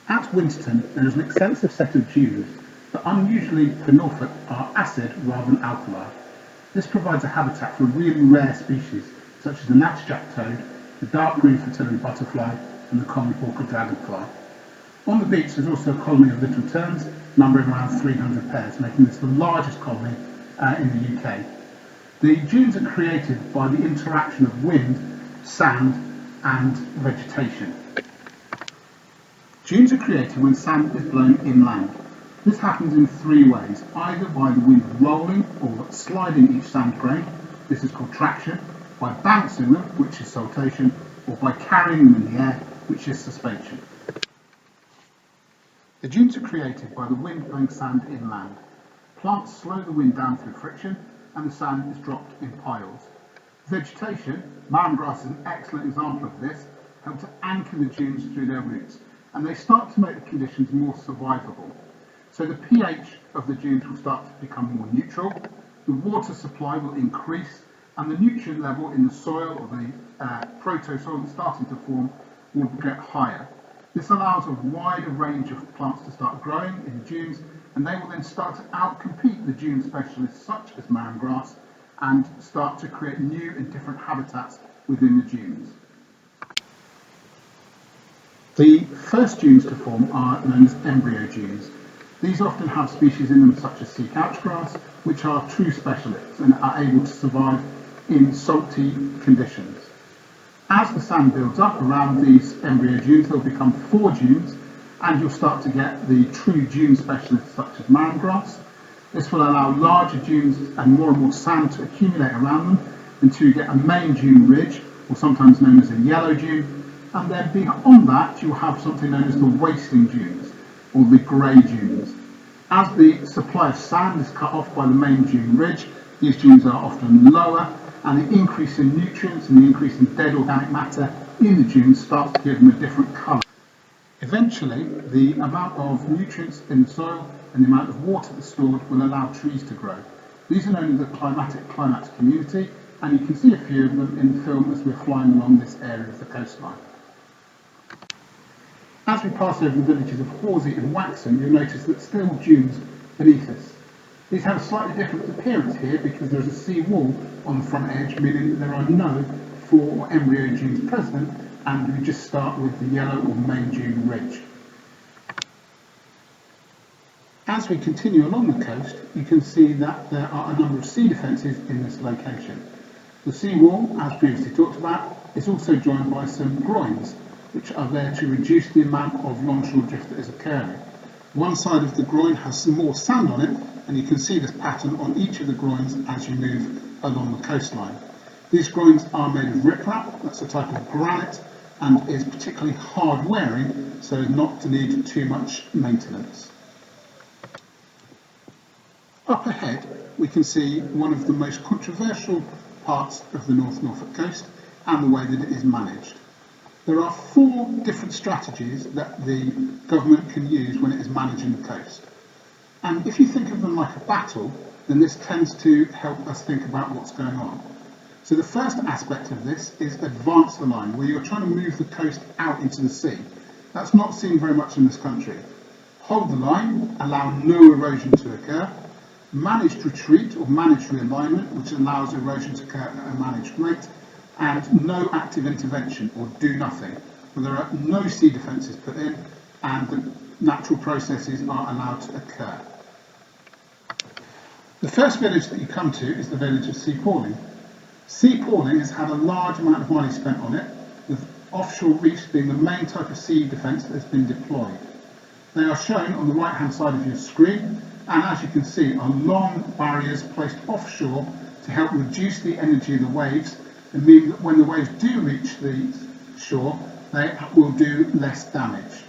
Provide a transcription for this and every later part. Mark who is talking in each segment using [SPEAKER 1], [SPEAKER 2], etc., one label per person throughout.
[SPEAKER 1] At Winterton, there is an extensive set of dunes that, unusually for Norfolk, are acid rather than alkali. This provides a habitat for really rare species such as the natterjack toad, the dark green fritillary butterfly, and the common orchid dragonfly. On the beach there's also a colony of little terns, numbering around 300 pairs, making this the largest colony in the UK. The dunes are created by the interaction of wind, sand, and vegetation. Dunes are created when sand is blown inland. This happens in three ways, either by the wind rolling or sliding each sand grain, this is called traction, by bouncing them, which is saltation, or by carrying them in the air, which is suspension. The dunes are created by the wind blowing sand inland. Plants slow the wind down through friction, and the sand is dropped in piles. Vegetation, marram grass is an excellent example of this, help to anchor the dunes through their roots, and they start to make the conditions more survivable. So the pH of the dunes will start to become more neutral, the water supply will increase, and the nutrient level in the soil, or the proto-soil that's starting to form, will get higher. This allows a wider range of plants to start growing in the dunes, and they will then start to outcompete the dune specialists such as marram grass and start to create new and different habitats within the dunes. The first dunes to form are known as embryo dunes. These often have species in them such as sea couchgrass, which are true specialists and are able to survive in salty conditions. As the sand builds up around these embryo dunes, they'll become 4 dunes, and you'll start to get the true dune specialists such as marram grass. This will allow larger dunes and more sand to accumulate around them until you get a main dune ridge, or sometimes known as a yellow dune, and then beyond that you'll have something known as the wasting dunes, or the grey dunes. As the supply of sand is cut off by the main dune ridge, these dunes are often lower, and the increase in nutrients and the increase in dead organic matter in the dunes starts to give them a different colour. Eventually, the amount of nutrients in the soil and the amount of water that's stored will allow trees to grow. These are known as the climatic climax community, and you can see a few of them in the film as we're flying along this area of the coastline. As we pass over the villages of Horsey and Waxham, you'll notice that still dunes beneath us. These have a slightly different appearance here because there's a sea wall on the front edge, meaning that there are no 4 embryo dunes present, and we just start with the yellow or main dune ridge. As we continue along the coast, you can see that there are a number of sea defences in this location. The sea wall, as previously talked about, is also joined by some groins, which are there to reduce the amount of longshore drift that is occurring. One side of the groin has some more sand on it, and you can see this pattern on each of the groins as you move along the coastline. These groins are made of riprap, that's a type of granite, and is particularly hard wearing, so as not to need too much maintenance. Up ahead, we can see one of the most controversial parts of the North Norfolk coast and the way that it is managed. There are 4 different strategies that the government can use when it is managing the coast. And if you think of them like a battle, then this tends to help us think about what's going on. So the first aspect of this is advance the line, where you're trying to move the coast out into the sea. That's not seen very much in this country. Hold the line, allow no erosion to occur. Managed retreat or managed realignment, which allows erosion to occur at a managed rate. And no active intervention, or do nothing, where there are no sea defences put in and the natural processes are allowed to occur. The first village that you come to is the village of Sea Palling. Sea Palling has had a large amount of money spent on it, with offshore reefs being the main type of sea defence that has been deployed. They are shown on the right hand side of your screen, and as you can see are long barriers placed offshore to help reduce the energy of the waves and mean that when the waves do reach the shore, they will do less damage.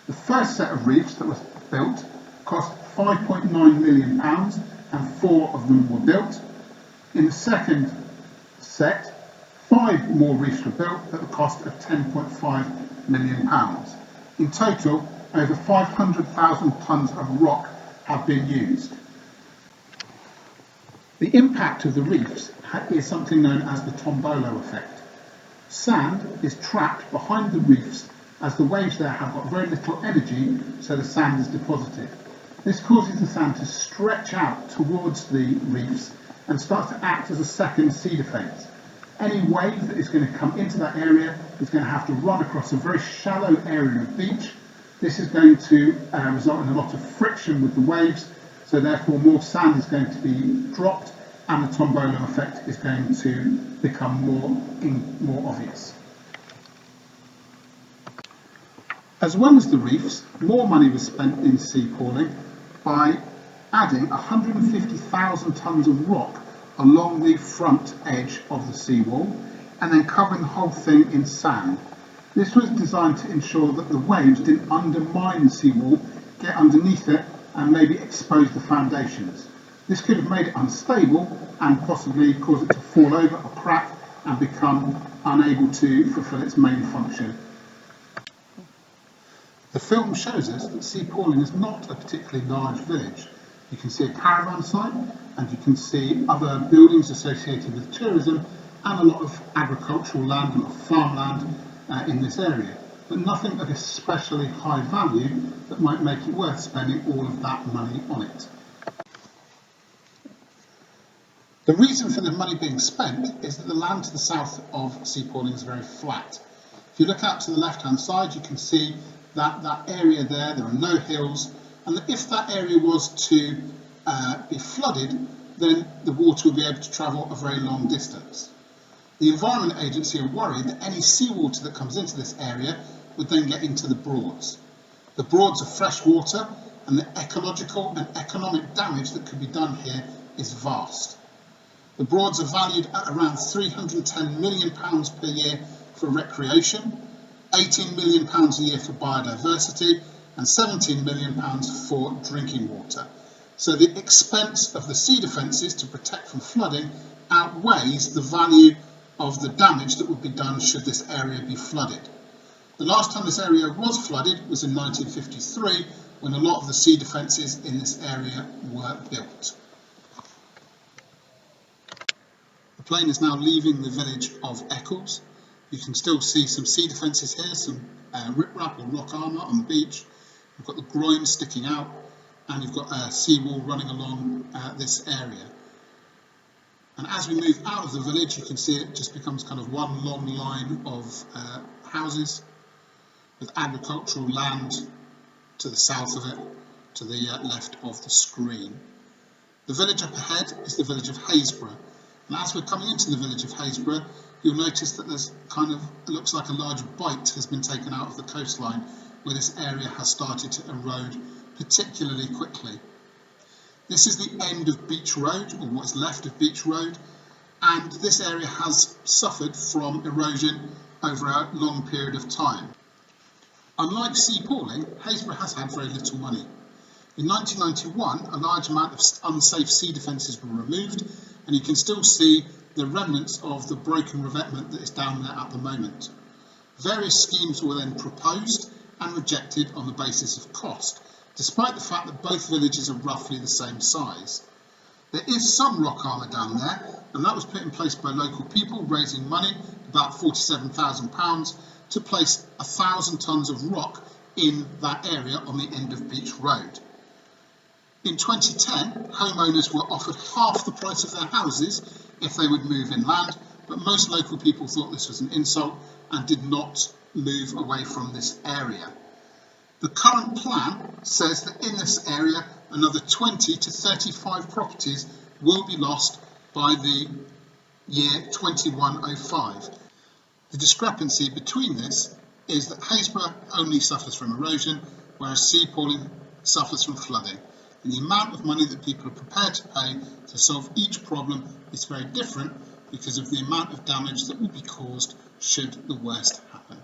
[SPEAKER 1] The first set of reefs that was built cost £5.9 million, and 4 of them were built. In the second set, 5 more reefs were built at the cost of £10.5 million. In total, over 500,000 tonnes of rock have been used. The impact of the reefs is something known as the tombolo effect. Sand is trapped behind the reefs as the waves there have got very little energy, so the sand is deposited. This causes the sand to stretch out towards the reefs and starts to act as a second sea defence. Any wave that is going to come into that area is going to have to run across a very shallow area of beach. This is going to result in a lot of friction with the waves, so therefore more sand is going to be dropped and the tombolo effect is going to become more obvious. As well as the reefs, more money was spent in sea pooling by adding 150,000 tonnes of rock along the front edge of the seawall and then covering the whole thing in sand. This was designed to ensure that the waves didn't undermine the seawall, get underneath it and maybe expose the foundations. This could have made it unstable and possibly cause it to fall over or crack and become unable to fulfil its main function. The film shows us that Sea Palling is not a particularly large village. You can see a caravan site and you can see other buildings associated with tourism and a lot of agricultural land, a lot of farmland in this area, but nothing of especially high value that might make it worth spending all of that money on it. The reason for the money being spent is that the land to the south of Sea Palling is very flat. If you look out to the left hand side, you can see that area there are no hills, and that if that area was to be flooded, then the water would be able to travel a very long distance. The Environment Agency are worried that any seawater that comes into this area would then get into the Broads. The Broads are fresh water, and the ecological and economic damage that could be done here is vast. The Broads are valued at around £310 million per year for recreation, £18 million a year for biodiversity, and £17 million for drinking water. So the expense of the sea defences to protect from flooding outweighs the value of the damage that would be done should this area be flooded. The last time this area was flooded was in 1953, when a lot of the sea defences in this area were built. The plane is now leaving the village of Eccles. You can still see some sea defences here, some riprap or rock armour on the beach. You've got the groin sticking out, and you've got a seawall running along this area. And as we move out of the village, you can see it just becomes kind of one long line of houses with agricultural land to the south of it, to the left of the screen. The village up ahead is the village of Haysborough. And as we're coming into the village of Haysborough, you'll notice that there's kind of, it looks like a large bite has been taken out of the coastline, where this area has started to erode particularly quickly. This is the end of Beach Road, or what is left of Beach Road, and this area has suffered from erosion over a long period of time. Unlike Sea Palling, Haysborough has had very little money. In 1991, a large amount of unsafe sea defences were removed, and you can still see the remnants of the broken revetment that is down there at the moment. Various schemes were then proposed and rejected on the basis of cost, despite the fact that both villages are roughly the same size. There is some rock armour down there, and that was put in place by local people raising money, about £47,000, to place 1,000 tonnes of rock in that area on the end of Beach Road. In 2010, homeowners were offered half the price of their houses if they would move inland, but most local people thought this was an insult and did not move away from this area. The current plan says that in this area, another 20 to 35 properties will be lost by the year 2105. The discrepancy between this is that Haysborough only suffers from erosion, whereas Sea Palling suffers from flooding. And the amount of money that people are prepared to pay to solve each problem is very different because of the amount of damage that will be caused should the worst happen.